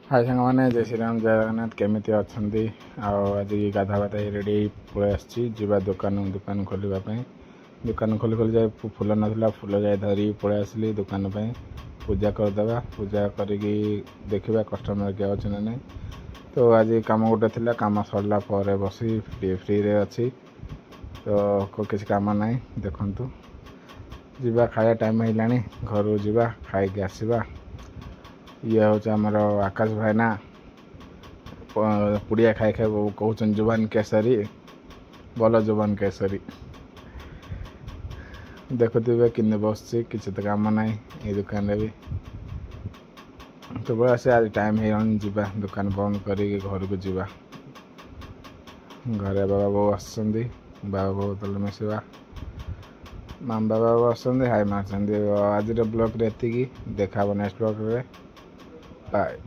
हाय सांग मैंने जय श्री राम जय जगन्नाथ केमिति अच्छी आज गाधा बाधा रेडी पलि आसवा दुकान दुकान खोलवाई दुकान खोली खोली जाए फूल ना फूल जाए धरिकी पलि आसली दुकान पे पूजा करदे पूजा करिकी देखा कस्टमर किए अच्छे ना नहीं। तो आज कम गोटे थी कम सरला बसी फ्री रे अच्छी तो किसी कम ना देखु जीवा खाया टाइम है घर जा खाई आसवा। ये हूँ आमर आकाश भाईना पुड़िया खाई खाई कहते जुबान केसरी भल जुबान केसरी देखुवे कि बस किसी तो कम ना ये दुकान भी तो बड़ा से आज टाइम है जा दुकान बंद कर घर को जा घरे बाबा बो आस बाबा बो तले मिसवा माम बाबा बस हाई मार आज ब्लॉग रे देखा नेक्स्ट ब्लॉग रे बाय।